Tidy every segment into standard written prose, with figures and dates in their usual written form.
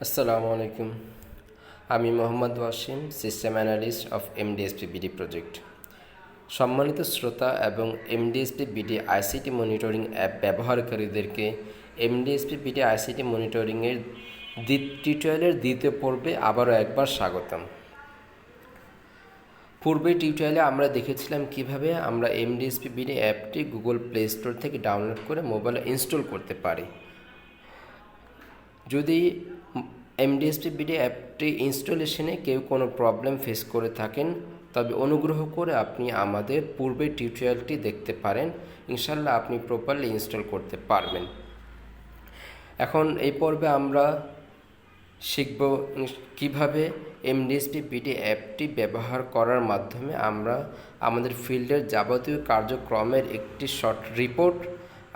আসসালামু আলাইকুম। আমি Mohammad Wasim, system analyst of MDSP BD project. সম্মানিত শ্রোতা এবং MDSP BD ICT monitoring app ব্যবহারকারীদেরকে এমডিএসপি বিডি আইসিটি মনিটরিংয়ের টিউটোরিয়ালের দ্বিতীয় পর্বে আবারও একবার স্বাগতম। পূর্বের টিউটোরিয়ালে আমরা দেখেছিলাম কিভাবে আমরা এমডিএসপি বিডি অ্যাপটি গুগল প্লে স্টোর থেকে ডাউনলোড করে মোবাইলে ইনস্টল করতে পারি। যদি এমডিএসপি বিডি অ্যাপটি ইনস্টলেশনে কেউ কোনো প্রবলেম ফেস করে থাকেন, তবে অনুগ্রহ করে আপনি আমাদের পূর্বের টিউটোরিয়ালটি দেখতে পারেন। ইনশাল্লাহ আপনি প্রপারলি ইনস্টল করতে পারবেন। এখন এই পর্বে আমরা শিখব কিভাবে এমডিএসপি বিডি অ্যাপটি ব্যবহার করার মাধ্যমে আমরা আমাদের ফিল্ডের যাবতীয় কার্যক্রমের একটি শর্ট রিপোর্ট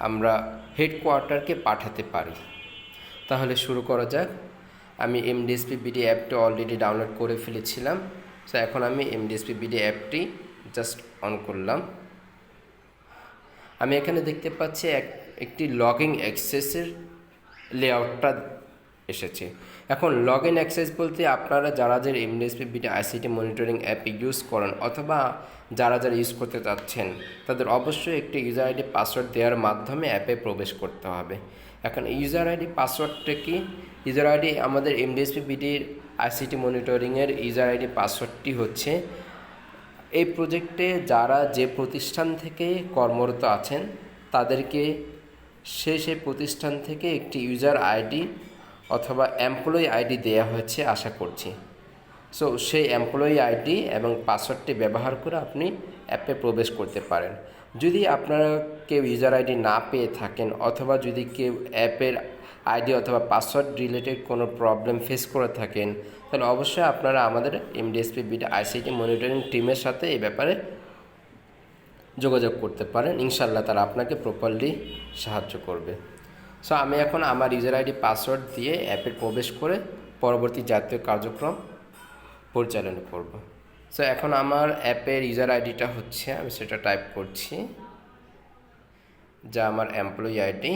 আমরা হেডকোয়ার্টারকে পাঠাতে পারি। তাহলে শুরু করা যাক। আমি এমডিএসপি বিডি অ্যাপটি অলরেডি ডাউনলোড করে ফেলেছিলাম। সো এখন আমি এমডিএসপি বিডি অ্যাপটি জাস্ট অন করলাম। আমি এখানে দেখতে পাচ্ছি একটি লগইন অ্যাক্সেসের লেআউটটা এসেছে। এখন লগইন অ্যাক্সেস বলতে আপনারা যারা MDSP BD ICT monitoring app use করেন অথবা যারা ইউজ করতে চাচ্ছেন, তাদের অবশ্যই একটি ইউজার আইডি পাসওয়ার্ড দেওয়ার মাধ্যমে অ্যাপে প্রবেশ করতে হবে। এখন ইউজার আইডি পাসওয়ার্ডটা কি? ইউজার আইডি আমাদের এমডিএসপি বিডির আইসিটি মনিটরিংয়ের ইউজার আইডি পাসওয়ার্ডটি হচ্ছে এই প্রজেক্টে যারা যে প্রতিষ্ঠান থেকে কর্মরত আছেন তাদেরকে সেই প্রতিষ্ঠান থেকে একটি ইউজার আইডি অথবা এমপ্লয়ি আইডি দেওয়া হয়েছে আশা করছি। সো সেই এমপ্লয়ি আইডি এবং পাসওয়ার্ডটি ব্যবহার করে আপনি অ্যাপে প্রবেশ করতে পারেন। যদি আপনারা কেউ ইউজার আইডি না পেয়ে থাকেন অথবা যদি কেউ অ্যাপের আইডি অথবা পাসওয়ার্ড রিলেটেড কোনো প্রবলেম ফেস করে থাকেন, তাহলে অবশ্যই আপনারা আমাদের এমডিএসপি বিডি আইসিটি মনিটরিং টিমের সাথে এই ব্যাপারে যোগাযোগ করতে পারেন। ইনশাল্লাহ তারা আপনাকে প্রপারলি সাহায্য করবে। সো আমি এখন আমার ইউজার আইডি পাসওয়ার্ড দিয়ে অ্যাপে প্রবেশ করে পরবর্তী জাতীয় কার্যক্রম পরিচালনা করব। সো এখন আমার অ্যাপের ইউজার আইডিটা হচ্ছে, আমি সেটা টাইপ করছি, যা আমার এমপ্লয়ি আইডি,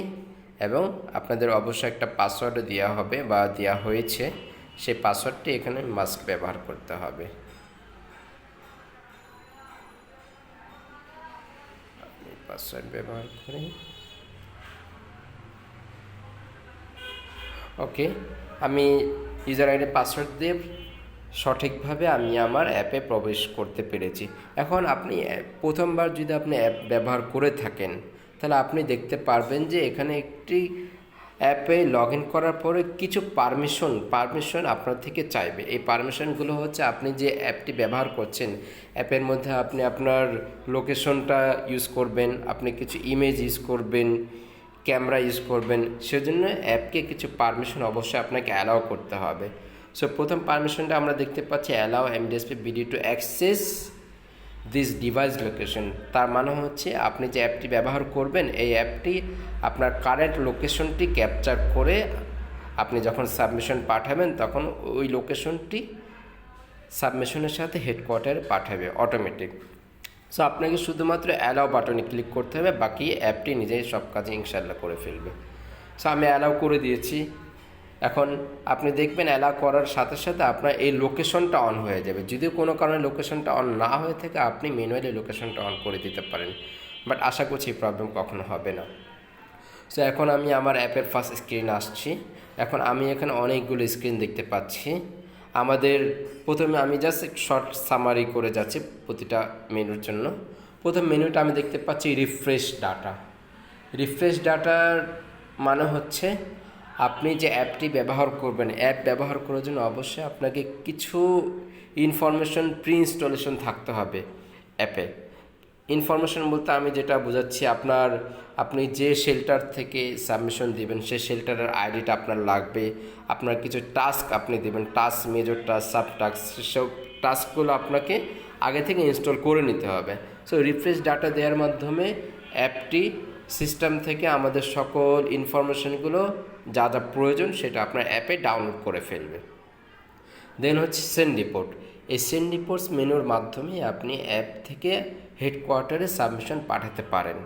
এবং আপনাদের অবশ্যই একটা পাসওয়ার্ড দেওয়া হবে বা দেওয়া হয়েছে। সেই পাসওয়ার্ডটি এখানে মাস্ট ব্যবহার করতে হবে। আমি পাসওয়ার্ড ব্যবহার করি। ওকে, আমি ইউজার আইডি পাসওয়ার্ড দিয়ে সঠিকভাবে আমি আমার অ্যাপে প্রবেশ করতে পেরেছি। এখন আপনি প্রথমবার যদি আপনি অ্যাপ ব্যবহার করে থাকেন, তাহলে আপনি দেখতে পারবেন যে এখানে একটি অ্যাপে লগ ইন করার পরে কিছু পারমিশন আপনার থেকে চাইবে। এই পারমিশনগুলো হচ্ছে আপনি যে অ্যাপটি ব্যবহার করছেন, অ্যাপের মধ্যে আপনি আপনার লোকেশনটা ইউজ করবেন, আপনি কিছু ইমেজ ইউজ করবেন, ক্যামেরা ইউজ করবেন, সেজন্য অ্যাপকে কিছু পারমিশন অবশ্যই আপনাকে অ্যালাউ করতে হবে। সো প্রথম পারমিশনটা আমরা দেখতে পাচ্ছি, allow MDSP BD to access this device location. তার মানে হচ্ছে আপনি যে অ্যাপটি ব্যবহার করবেন, এই অ্যাপটি আপনার কারেন্ট লোকেশনটি ক্যাপচার করে আপনি যখন সাবমিশন পাঠাবেন তখন ওই লোকেশনটি সাবমিশনের সাথে হেডকোয়ার্টারে পাঠাবে অটোমেটিক। সো আপনাকে শুধুমাত্র অ্যালাউ বাটনে ক্লিক করতে হবে, বাকি অ্যাপটি নিজেই সব কাজে ইনশাল্লাহ করে ফেলবে। সো আমি অ্যালাউ করে দিয়েছি। এখন আপনি দেখবেন অ্যালাউ করার সাথে সাথে আপনার এই লোকেশনটা অন হয়ে যাবে। যদি কোনো কারণে লোকেশনটা অন না হয়ে থাকে, আপনি ম্যানুয়ালি লোকেশনটা অন করে দিতে পারেন, বাট আশা করছি এই প্রবলেম কখনো হবে না। সো এখন আমি আমার অ্যাপের ফার্স্ট স্ক্রিন আসছি। এখন আমি এখানে অনেকগুলো স্ক্রিন দেখতে পাচ্ছি। আমাদের প্রথমে আমি জাস্ট শর্ট সামারি করে যাচ্ছি প্রতিটা মেনুর জন্য। প্রথম মেনুটা আমি দেখতে পাচ্ছি রিফ্রেশ ডাটা। রিফ্রেশ ডাটার মানে হচ্ছে আপনি যে অ্যাপটি ব্যবহার করবেন, অ্যাপ ব্যবহার করার জন্য অবশ্যই আপনাকে কিছু ইনফরমেশন প্রি ইনস্টলেশন থাকতে হবে অ্যাপে। ইনফরমেশন বলতে আমি যেটা বোঝাচ্ছি, আপনি যে শেল্টার থেকে সাবমিশন দিবেন সেই শেল্টারের আইডিটা আপনার লাগবে। আপনার কিছু টাস্ক আপনি দেবেন, task, major task, sub task, সেসব টাস্কগুলো আপনাকে আগে থেকে ইনস্টল করে নিতে হবে। সো রিফ্রেশ ডাটা দেওয়ার মাধ্যমে অ্যাপটি সিস্টেম থেকে আমাদের সকল ইনফরমেশনগুলো যা যা প্রয়োজন সেটা আপনার অ্যাপে ডাউনলোড করে ফেলবে। দেন হচ্ছে সেন্ড রিপোর্ট। এই সেন্ড রিপোর্টস মেনুর মাধ্যমে আপনি অ্যাপ থেকে হেডকোয়ার্টারে সাবমিশন পাঠাতে পারেন।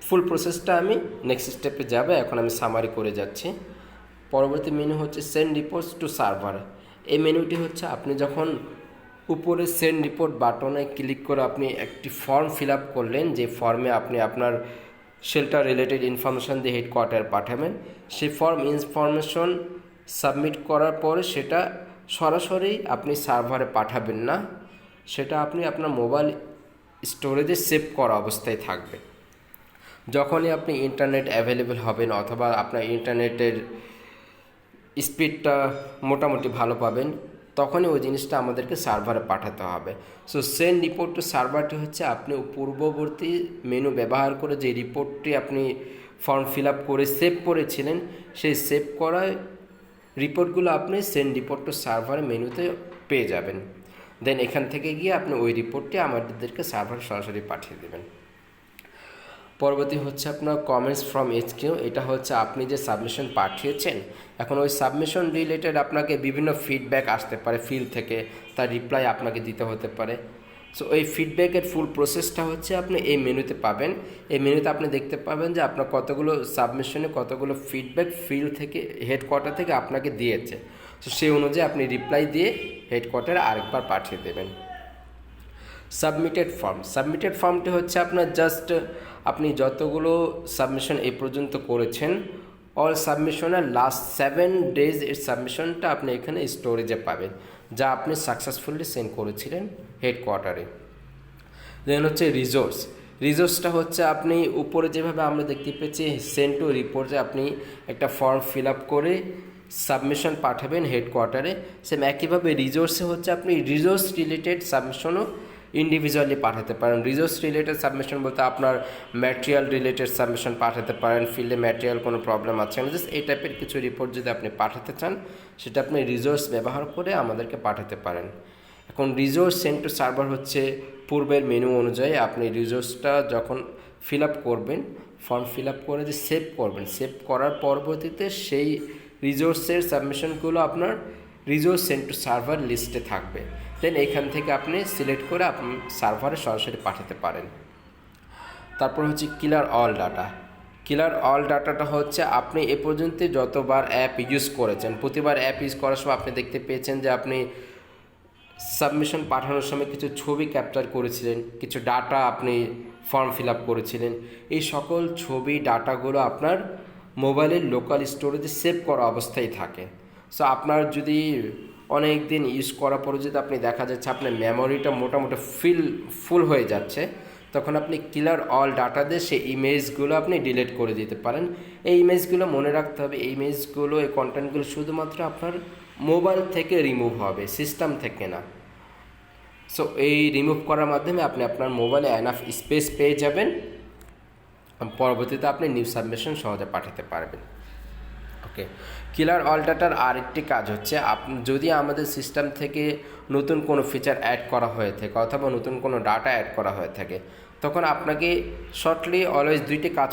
ফুল প্রসেসটা আমি নেক্সট স্টেপে যাব। এখন আমি সামারি করে যাচ্ছি। পরবর্তী মেনু হচ্ছে সেন্ড রিপোর্টস টু সার্ভার। এই মেনুটি হচ্ছে আপনি যখন উপরে সেন্ড রিপোর্ট বাটনে ক্লিক করে আপনি একটি ফর্ম ফিল আপ করলেন, যে ফর্মে আপনি আপনার শেল্টার রিলেটেড ইনফরমেশান দিয়ে হেডকোয়ার্টার পাঠাবেন, সেই ফর্ম ইনফরমেশন সাবমিট করার পরে সেটা সরাসরি আপনি সার্ভারে পাঠাবেন না, সেটা আপনি আপনার মোবাইল স্টোরেজে সেভ করা অবস্থায় থাকবে। যখনই আপনি ইন্টারনেট অ্যাভেলেবেল হবেন অথবা আপনার ইন্টারনেটের স্পিডটা মোটামুটি ভালো পাবেন, তখনই ওই জিনিসটা আমাদেরকে সার্ভারে পাঠাতে হবে। সো সেন্ড রিপোর্ট টু সার্ভারটি হচ্ছে আপনি পূর্ববর্তী মেনু ব্যবহার করে যে রিপোর্টটি আপনি ফর্ম ফিল আপ করে সেভ করেছিলেন, সেই সেভ করা রিপোর্টগুলো আপনি সেন্ড রিপোর্ট টু সার্ভার মেনুতে পেয়ে যাবেন। দেন এখান থেকে গিয়ে আপনি ওই রিপোর্টটি আমাদেরকে সার্ভার সরাসরি পাঠিয়ে দেবেন। পরবর্তী হচ্ছে আপনার কমেন্টস ফ্রম HQ। এটা হচ্ছে আপনি যে সাবমিশন পাঠিয়েছেন, এখন ওই সাবমিশন রিলেটেড আপনাকে বিভিন্ন ফিডব্যাক আসতে পারে ফিল্ড থেকে, তার রিপ্লাই আপনাকে দিতে হতে পারে। সো এই ফিডব্যাকের ফুল প্রসেসটা হচ্ছে আপনি এই মেনুতে পাবেন। এই মেনুতে আপনি দেখতে পাবেন যে আপনার কতগুলো সাবমিশনে কতগুলো ফিডব্যাক ফিল্ড থেকে হেডকোয়ার্টার থেকে আপনাকে দিয়েছে। সো সেই অনুযায়ী আপনি রিপ্লাই দিয়ে হেডকোয়ার্টারে আরেকবার পাঠিয়ে দেবেন। সাবমিটেড ফর্মটি হচ্ছে আপনার জাস্ট আপনি যতগুলো সাবমিশন এই পর্যন্ত করেছেন, অল সাবমিশনের লাস্ট 7 days এর সাবমিশনটা আপনি এখানে স্টোরেজে পাবেন, যা আপনি সাকসেসফুলি সেন্ড করেছিলেন হেডকোয়ার্টারে। দেন হচ্ছে রিসোর্সটা হচ্ছে আপনি উপরে যেভাবে আমরা দেখতে পেয়েছি সেন্ড টু রিপোর্টে আপনি একটা ফর্ম ফিল আপ করে সাবমিশন পাঠাবেন হেডকোয়ার্টারে, সেম একইভাবে রিসোর্সে হচ্ছে আপনি রিসোর্স রিলেটেড সাবমিশনও ইন্ডিভিজুয়ালি পাঠাতে পারেন। রিসোর্স রিলেটেড সাবমিশন বলতে আপনার ম্যাটেরিয়াল রিলেটেড সাবমিশন পাঠাতে পারেন, ফিল্ডে ম্যাটেরিয়াল কোনো প্রবলেম আছে না, জাস্ট এই টাইপের কিছু রিপোর্ট যদি আপনি পাঠাতে চান, সেটা আপনি রিসোর্স ব্যবহার করে আমাদেরকে পাঠাতে পারেন। এখন রিসোর্স সেন্ড টু সার্ভার হচ্ছে পূর্বের মেনু অনুযায়ী আপনি রিসোর্সটা যখন ফিল আপ করবেন, ফর্ম ফিল আপ করে যে সেভ করবেন, সেভ করার পরবর্তীতে সেই রিসোর্সের সাবমিশনগুলো আপনার রিসোর্স সেন্ড টু সার্ভার লিস্টে থাকবে। দেন এখান থেকে আপনি সিলেক্ট করে আপনি সার্ভারে সরাসরি পাঠাতে পারেন। তারপর হচ্ছে ক্লিয়ার অল ডাটাটা হচ্ছে আপনি এ পর্যন্ত যতবার অ্যাপ ইউজ করেছেন, প্রতিবার অ্যাপ ইউজ করার সময় আপনি দেখতে পেয়েছেন যে আপনি সাবমিশন পাঠানোর সময় কিছু ছবি ক্যাপচার করেছিলেন, কিছু ডাটা আপনি ফর্ম ফিল আপ করেছিলেন, এই সকল ছবি ডাটাগুলো আপনার মোবাইলের লোকাল স্টোরেজে সেভ করা অবস্থায় থাকে। সো আপনার যদি অনেক দিন ইউজ করার পরে যদি আপনি দেখা যাচ্ছে আপনার মেমোরিটা মোটামুটি ফুল হয়ে যাচ্ছে, তখন আপনি ক্লিয়ার অল ডাটা দিয়ে সেই ইমেজগুলো আপনি ডিলিট করে দিতে পারেন। এই ইমেজগুলো মনে রাখতে হবে, এই ইমেজগুলো এই কন্টেন্টগুলো শুধুমাত্র আপনার মোবাইল থেকে রিমুভ হবে, সিস্টেম থেকে না। সো এই রিমুভ করার মাধ্যমে আপনি আপনার মোবাইলে এনাফ স্পেস পেয়ে যাবেন, পরবর্তীতে আপনি নিউ সাবমিশন সহজে পাঠাতে পারবেন। ওকে, ক্লিয়ার অল ডাটার আরেকটি কাজ হচ্ছে যদি আমাদের সিস্টেম থেকে নতুন কোনো ফিচার অ্যাড করা হয়ে থাকে অথবা নতুন কোনো ডাটা অ্যাড করা হয়ে থাকে, তখন আপনাকে শর্টলি অলওয়েজ দুইটি কাজ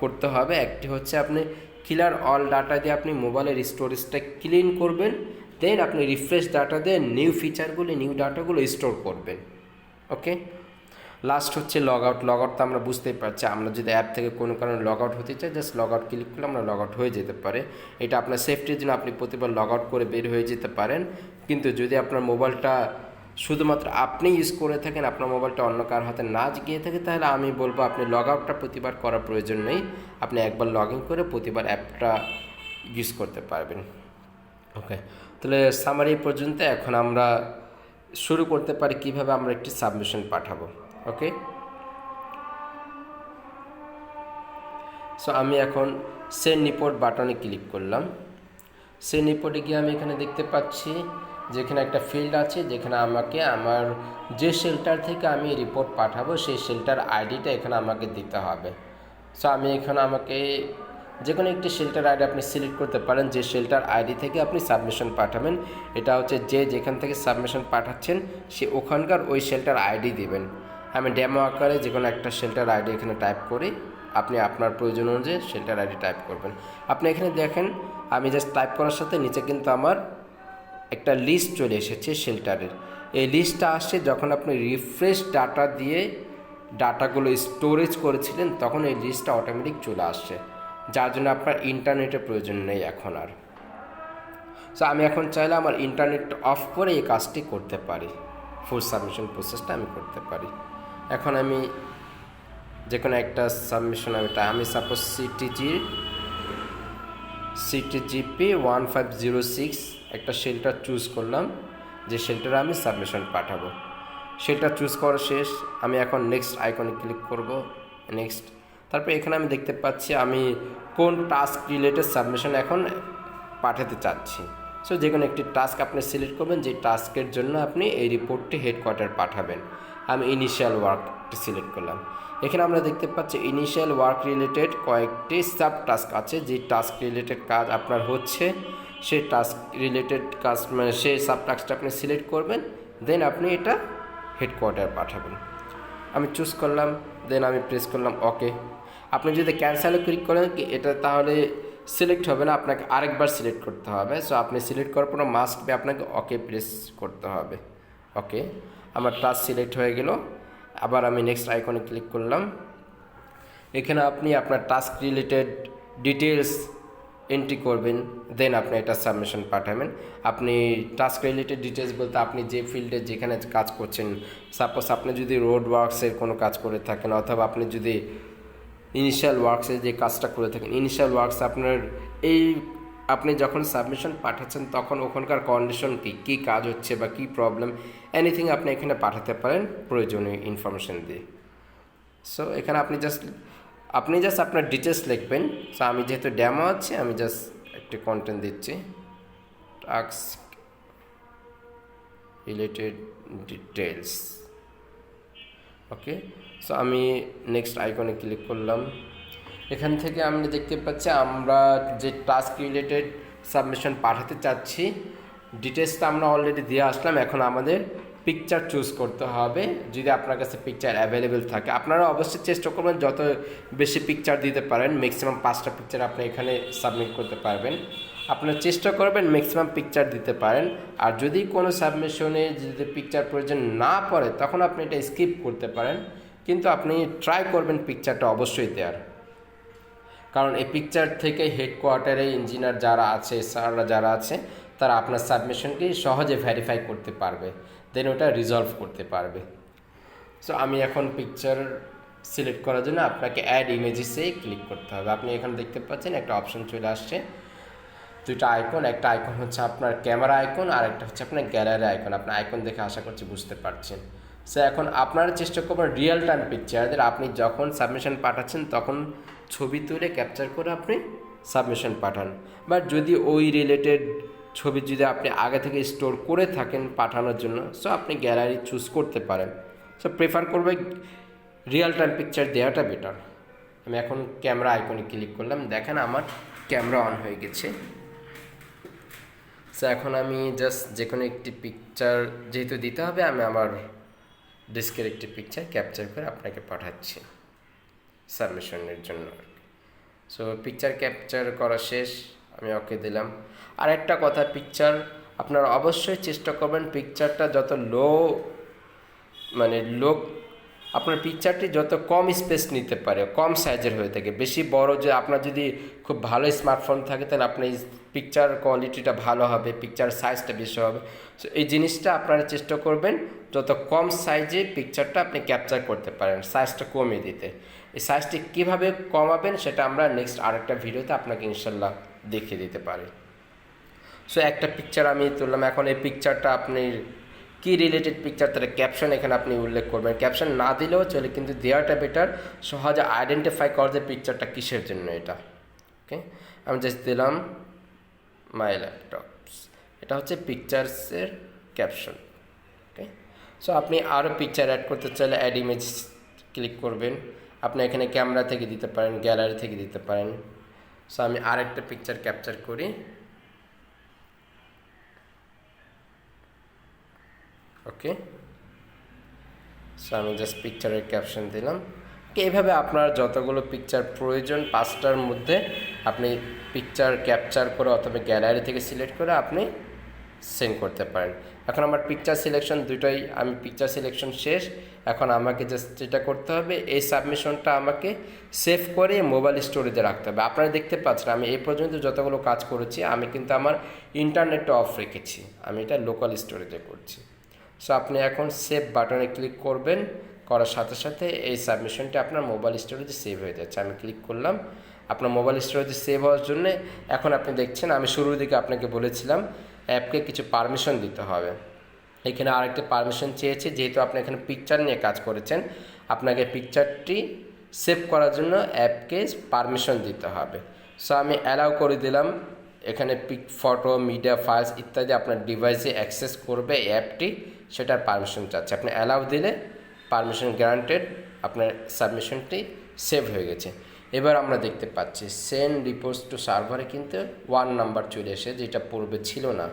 করতে হবে। একটি হচ্ছে আপনি ক্লিয়ার অল ডাটা দিয়ে আপনি মোবাইলের স্টোরেজটা ক্লিন করবেন, দেন আপনি রিফ্রেশ ডাটা দিয়ে নিউ ফিচারগুলো নিউ ডাটাগুলো স্টোর করবেন। ওকে, লাস্ট হচ্ছে লগ আউট তো আমরা বুঝতেই পারছি, আমরা যদি অ্যাপ থেকে কোনো কারণে লগ আউট হতে চাই, জাস্ট লগ আউট ক্লিক করলে আমরা লগ আউট হয়ে যেতে পারে। এটা আপনার সেফটির জন্য আপনি প্রতিবার লগ আউট করে বের হয়ে যেতে পারেন। কিন্তু যদি আপনার মোবাইলটা শুধুমাত্র আপনি ইউজ করে থাকেন, আপনার মোবাইলটা অন্য কার হাতে না গিয়ে থাকে, তাহলে আমি বলবো আপনি লগ আউটটা প্রতিবার করার প্রয়োজন নেই, আপনি একবার লগ ইন করে প্রতিবার অ্যাপটা ইউজ করতে পারবেন। ওকে, তাহলে সামারি পর্যন্ত। এখন আমরা শুরু করতে পারি কিভাবে আমরা একটি সাবমিশন পাঠাবো। ওকে, সো আমি এখন সেন্ড রিপোর্ট বাটনে ক্লিক করলাম। সেন্ড রিপোর্টে গিয়ে আমি এখানে দেখতে পাচ্ছি যেখানে একটা ফিল্ড আছে, যেখানে আমাকে আমার যে শেল্টার থেকে আমি রিপোর্ট পাঠাবো সেই শেল্টার আইডিটা এখানে আমাকে দিতে হবে। সো আমি এখানে আমাকে যে কোনো একটি শেল্টার আইডি আপনি সিলেক্ট করতে পারেন, যে শেল্টার আইডি থেকে আপনি সাবমিশন পাঠাবেন। এটা হচ্ছে যেখান থেকে সাবমিশন পাঠাচ্ছেন সে ওখানকার ওই শেল্টার আইডি দিবেন। আমি ডেমো আকারে যে কোনো একটা শেল্টার আইডি এখানে টাইপ করি, আপনি আপনার প্রয়োজন অনুযায়ী শেল্টার আইডি টাইপ করবেন। আপনি এখানে দেখেন আমি জাস্ট টাইপ করার সাথে নিচে কিন্তু আমার একটা লিস্ট চলে এসেছে শেল্টারের। এই লিস্টটা আসছে যখন আপনি রিফ্রেশ ডাটা দিয়ে ডাটাগুলো স্টোরেজ করেছিলেন, তখন এই লিস্টটা অটোমেটিক চলে আসছে। যার জন্য আপনার ইন্টারনেটের প্রয়োজন নেই এখন আর। সো আমি এখন চাইলে আমার ইন্টারনেট অফ করে এই কাজটি করতে পারি, ফুল সাবমিশন প্রসেসটা আমি করতে পারি। এখন আমি যে কোনো একটা সাবমিশন আমি সাপোজ সিটিজিপি 1506 একটা শেল্টার চুজ করলাম, যে শেল্টারে আমি সাবমিশন পাঠাবো। শেল্টার চুজ করা শেষ, আমি এখন নেক্সট আইকনে ক্লিক করব, নেক্সট। তারপর এখানে আমি দেখতে পাচ্ছি আমি কোন টাস্ক রিলেটেড সাবমিশন এখন পাঠাতে চাচ্ছি। সো যে কোনো একটি টাস্ক আপনি সিলেক্ট করবেন, যে টাস্কের জন্য আপনি এই রিপোর্টটি হেডকোয়ার্টার পাঠাবেন। আমি ইনিশিয়াল ওয়ার্কটি সিলেক্ট করলাম। এখানে আমরা দেখতে পাচ্ছি ইনিশিয়াল ওয়ার্ক রিলেটেড কয়েকটি সাব টাস্ক আছে, যে টাস্ক রিলেটেড কাজ আপনার হচ্ছে, সেই টাস্ক রিলেটেড কাজ মানে সেই সাব টাস্কটা আপনি সিলেক্ট করবেন, দেন আপনি এটা হেডকোয়ার্টার পাঠাবেন। আমি চুজ করলাম, দেন আমি প্রেস করলাম ওকে। আপনি যদি ক্যান্সেলে ক্লিক করেন এটা তাহলে সিলেক্ট হবে না, আপনাকে আরেকবার সিলেক্ট করতে হবে। সো আপনি সিলেক্ট করার পর মাস্ট বি আপনাকে ওকে প্রেস করতে হবে। ওকে, আমার টাস্ক সিলেক্ট হয়ে গেল। আবার আমি নেক্সট আইকনে ক্লিক করলাম। এখানে আপনি আপনার টাস্ক রিলেটেড ডিটেলস এন্ট্রি করবেন, দেন আপনি এটা সাবমিশন পাঠাবেন। আপনি টাস্ক রিলেটেড ডিটেলস বলতে আপনি যে ফিল্ডে যেখানে কাজ করছেন, সাপোজ আপনি যদি রোড ওয়ার্কসের কোনো কাজ করে থাকেন, অথবা আপনি যদি ইনিশিয়াল ওয়ার্কসে যে কাজটা করে থাকেন, ইনিশিয়াল ওয়ার্কস আপনার এই আপনি যখন সাবমিশন পাঠাচ্ছেন তখন ওখানকার কন্ডিশন কী কাজ হচ্ছে বা কী প্রবলেম, এনিথিং আপনি এখানে পাঠাতে পারেন প্রয়োজনীয় ইনফরমেশন দিয়ে। সো এখানে আপনি জাস্ট আপনার ডিটেলস লিখবেন। সো আমি যেহেতু ডেমো আছে আমি জাস্ট একটি কন্টেন্ট দিচ্ছি, টাস্ক রিলেটেড ডিটেলস। ওকে, সো আমি নেক্সট আইকনে ক্লিক করলাম। এখান থেকে আমরা দেখতে পাচ্ছি আমরা যে টাস্ক রিলেটেড সাবমিশন পাঠাতে চাচ্ছি ডিটেলসটা আমরা অলরেডি দিয়ে আসলাম। এখন আমাদের পিকচার চুজ করতে হবে, যদি আপনার কাছে পিকচার অ্যাভেলেবেল থাকে। আপনারা অবশ্যই চেষ্টা করবেন যত বেশি পিকচার দিতে পারেন, ম্যাক্সিমাম 5টা পিকচার আপনি এখানে সাবমিট করতে পারবেন। আপনারা চেষ্টা করবেন ম্যাক্সিমাম পিকচার দিতে পারেন। আর যদি কোনো সাবমিশনে যদি পিকচার প্রয়োজন না পড়ে তখন আপনি এটা স্কিপ করতে পারেন, কিন্তু আপনি ট্রাই করবেন পিকচারটা অবশ্যই দেওয়ার। কারণ এই পিকচার থেকে হেডকোয়ার্টারে ইঞ্জিনিয়ার যারা আছে, স্যাররা যারা আছে, তারা আপনার সাবমিশনকে সহজে ভেরিফাই করতে পারবে, দেন ওটা রিজলভ করতে পারবে। সো আমি এখন পিকচার সিলেক্ট করার জন্য আপনাকে অ্যাড ইমেজেসে ক্লিক করতে হবে। আপনি এখানে দেখতে পাচ্ছেন একটা অপশন চলে আসছে, দুইটা আইকন। একটা আইকন হচ্ছে আপনার ক্যামেরা আইকন, আর একটা হচ্ছে আপনার গ্যালারি আইকন। আপনার আইকন দেখে আশা করছি বুঝতে পারছেন। সো এখন আপনারা চেষ্টা করবেন রিয়েল টাইম পিকচারদের, আপনি যখন সাবমিশন পাঠাচ্ছেন তখন ছবি তুলে ক্যাপচার করে আপনি সাবমিশন পাঠান। বাট যদি ওই রিলেটেড ছবি যদি আপনি আগে থেকে স্টোর করে থাকেন পাঠানোর জন্য, সো আপনি গ্যালারি চুজ করতে পারেন। সো প্রেফার করবে রিয়েল টাইম পিকচার দেওয়াটা বেটার। আমি এখন ক্যামেরা আইকনে ক্লিক করলাম, দেখেন আমার ক্যামেরা অন হয়ে গেছে। সো এখন আমি জাস্ট যে কোনো একটি পিকচার যেহেতু দিতে হবে, আমি আমার ডেস্কের একটি পিকচার ক্যাপচার করে আপনাকে পাঠাচ্ছি সাবমিশনের জন্য। সো পিকচার ক্যাপচার করা শেষ, আমি ওকে দিলাম। আর একটা কথা, পিকচার আপনারা অবশ্যই চেষ্টা করবেন পিকচারটা যত আপনার পিকচারটি যত কম স্পেস নিতে পারে, কম সাইজের হয়ে থাকে। বেশি বড় যে আপনার যদি খুব ভালো স্মার্টফোন থাকে তাহলে আপনি পিকচার কোয়ালিটিটা ভালো হবে, পিকচার সাইজটা বেশি হবে। সো এই জিনিসটা আপনারা চেষ্টা করবেন যত কম সাইজে পিকচারটা আপনি ক্যাপচার করতে পারেন, সাইজটা কমিয়ে দিতে। এই সাইজটি কীভাবে কমাবেন সেটা আমরা নেক্সট আরেকটা ভিডিওতে আপনাকে ইনশাল্লাহ দেখিয়ে দিতে পারি। সো একটা পিকচার আমি তুললাম। এখন এই পিকচারটা আপনি কি রিলেটেড পিকচার, তার ক্যাপশন এখানে আপনি উল্লেখ করবেন। ক্যাপশন না দিলেও চলে, কিন্তু দেওয়াটা বেটার, সহজে আইডেন্টিফাই করা যায় পিকচারটা কিসের জন্য এটা। ওকে, আমি জাস্ট দিলাম মাই ল্যাপটপস, এটা হচ্ছে পিকচার্সের ক্যাপশন। ওকে, সো আপনি আরও পিকচার অ্যাড করতে চাইলে অ্যাড ইমেজ ক্লিক করবেন। আপনি এখানে ক্যামেরা থেকে দিতে পারেন, গ্যালারি থেকে দিতে পারেন। সো আমি আরেকটা পিকচার ক্যাপচার করি। ওকে, সো আমি জাস্ট পিকচারের ক্যাপশন দিলাম। এইভাবে আপনার যতগুলো পিকচার প্রয়োজন 5টার মধ্যে আপনি পিকচার ক্যাপচার করে অথবা গ্যালারি থেকে সিলেক্ট করে আপনি সেন্ড করতে পারেন। এখন আমার পিকচার সিলেকশন দুটোই, আমি পিকচার সিলেকশন শেষ। এখন আমাকে জাস্ট যেটা করতে হবে, এই সাবমিশনটা আমাকে সেভ করে মোবাইল স্টোরেজে রাখতে হবে। আপনারা দেখতে পাচ্ছেন আমি এই পর্যন্ত যতগুলো কাজ করেছি আমি কিন্তু আমার ইন্টারনেটটা অফ রেখেছি, আমি এটা লোকাল স্টোরেজে করছি। সো আপনি এখন সেভ বাটনে ক্লিক করবেন, করার সাথে সাথে এই সাবমিশনটি আপনার মোবাইল স্টোরেজে সেভ হয়ে যাচ্ছে। আমি ক্লিক করলাম, আপনার মোবাইল স্টোরেজে সেভ হওয়ার জন্য এখন আপনি দেখছেন আমি শুরুর দিকে আপনাকে বলেছিলাম অ্যাপকে কিছু পারমিশন দিতে হবে। এখানে আরেকটি পারমিশন চেয়েছে, যেহেতু আপনি এখানে পিকচার নিয়ে কাজ করেছেন আপনাকে পিকচারটি সেভ করার জন্য অ্যাপকে পারমিশন দিতে হবে। সো আমি অ্যালাউ করে দিলাম। এখানে পিক, ফটো, মিডিয়া, ফাইলস ইত্যাদি আপনার ডিভাইসে অ্যাক্সেস করবে এই অ্যাপটি, সেটার পারমিশন চাচ্ছে। আপনি অ্যালাউ দিলে পারমিশন গ্রান্টেড, আপনার সাবমিশনটি সেভ হয়ে গেছে। এবার আমরা দেখতে পাচ্ছি সেন্ড রিপোর্টস টু সার্ভারে কিন্তু 1 নাম্বার চলে এসে, যেটা পূর্বে ছিল না।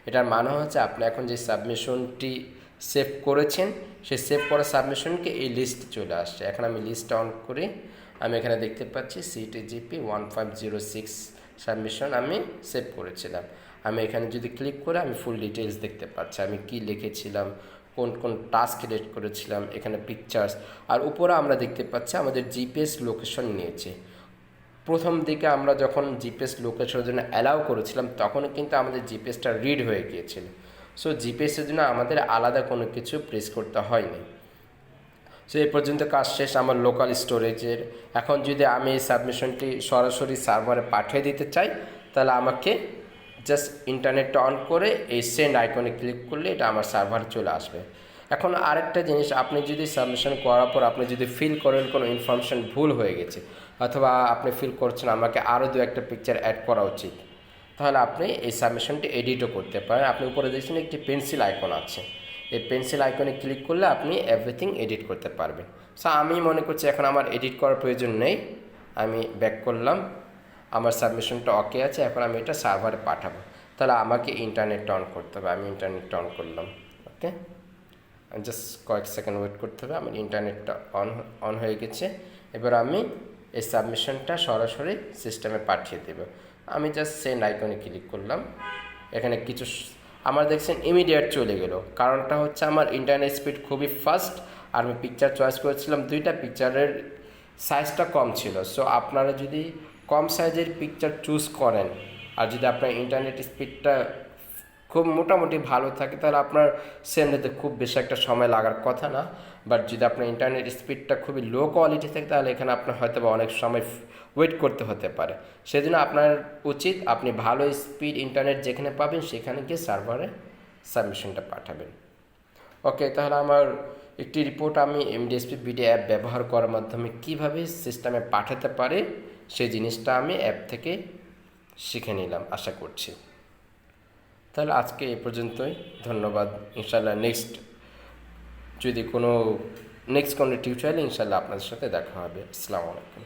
এটার মানে হচ্ছে আপনি এখন যে সাবমিশনটি সেভ করেছেন সেই সেভ করা সাবমিশনকে এই লিস্ট চলে আসছে। এখন আমি লিস্ট অন করি, আমি এখানে দেখতে পাচ্ছি CTGP 1506 সাবমিশন আমি সেভ করেছিলাম। আমি এখানে যদি ক্লিক করে আমি ফুল ডিটেলস দেখতে পাচ্ছি, আমি কি লিখেছিলাম, কোন কোন টাস্ক রিলেট করেছিলাম, এখানে পিকচার্স, আর উপরে আমরা দেখতে পাচ্ছি আমাদের জিপিএস লোকেশন নিয়েছে। প্রথম দিকে আমরা যখন জিপিএস লোকেশনের জন্য অ্যালাউ করেছিলাম তখন কিন্তু আমাদের জিপিএসটা রিড হয়ে গিয়েছিল। সো জিপিএসের জন্য আমাদের আলাদা কোনো কিছু প্রেস করতে হয়নি। সো এই পর্যন্ত কাজ শেষ আমার লোকাল স্টোরেজের। এখন যদি আমি এই সাবমিশনটি সরাসরি সার্ভারে পাঠিয়ে দিতে চাই তাহলে আমাকে জাস্ট ইন্টারনেটটা অন করে এই সেন্ড আইকনে ক্লিক করলে এটা আমার সার্ভারে চলে আসবে। এখন আরেকটা জিনিস, আপনি যদি সাবমিশন করার পর আপনি যদি ফিল করেন কোনো ইনফরমেশন ভুল হয়ে গেছে, অথবা আপনি ফিল করছেন আমাকে আরও 2-1টা পিকচার অ্যাড করা উচিত, তাহলে আপনি এই সাবমিশনটি এডিটও করতে পারেন। আপনি উপরে দেখছেন একটি পেন্সিল আইকন আছে, এই পেন্সিল আইকনে ক্লিক করলে আপনি এভরিথিং এডিট করতে পারবেন। সো আমি মনে করছি এখন আমার এডিট করার প্রয়োজন নেই, আমি ব্যাক করলাম, আমার সাবমিশনটা ওকে আছে। এখন আমি এটা সার্ভারে পাঠাবো, তাহলে আমাকে ইন্টারনেটটা অন করতে হবে। আমি ইন্টারনেটটা অন করলাম, ওকে, জাস্ট কয়েক সেকেন্ড ওয়েট করতে হবে। আমার ইন্টারনেটটা অন হয়ে গেছে। এবার আমি এই সাবমিশনটা সরাসরি সিস্টেমে পাঠিয়ে দেব। আমি জাস্ট সেন্ড আইকনে ক্লিক করলাম, এখানে কিছু আমার দেখছেন ইমিডিয়েট চলে গেল। কারণটা হচ্ছে আমার ইন্টারনেট স্পিড খুবই ফাস্ট, আর আমি পিকচার চয়েস করেছিলাম 2টা, পিকচারের সাইজটা কম ছিল। সো আপনারা যদি কম সাইজের পিকচার চুজ করেন আর যদি আপনার ইন্টারনেট স্পিডটা খুব মোটামুটি ভালো থাকে তাহলে আপনার সেন্ড হতে খুব বেশি একটা সময় লাগার কথা না। বাট যদি আপনার ইন্টারনেট স্পিডটা খুবই লো কোয়ালিটি থাকে তাহলে এখানে আপনার হয়তো বা অনেক সময় ওয়েট করতে হতে পারে। সেজন্য আপনার উচিত আপনি ভালো স্পিড ইন্টারনেট যেখানে পাবেন সেখানে গিয়ে সার্ভারে সাবমিশনটা পাঠাবেন। ওকে, তাহলে আমার একটি রিপোর্ট আমি MDSP BD অ্যাপ ব্যবহার করার মাধ্যমে কিভাবে সিস্টেমে পাঠাতে পারে সেই জিনিসটা আমি অ্যাপ থেকে শিখে নিলাম আশা করছি। তাহলে আজকে এই পর্যন্তই, ধন্যবাদ। ইনশাল্লাহ নেক্সট কোনো টিউটোরিয়ালে ইনশাল্লাহ আপনাদের সাথে দেখা হবে। আসসালামু আলাইকুম।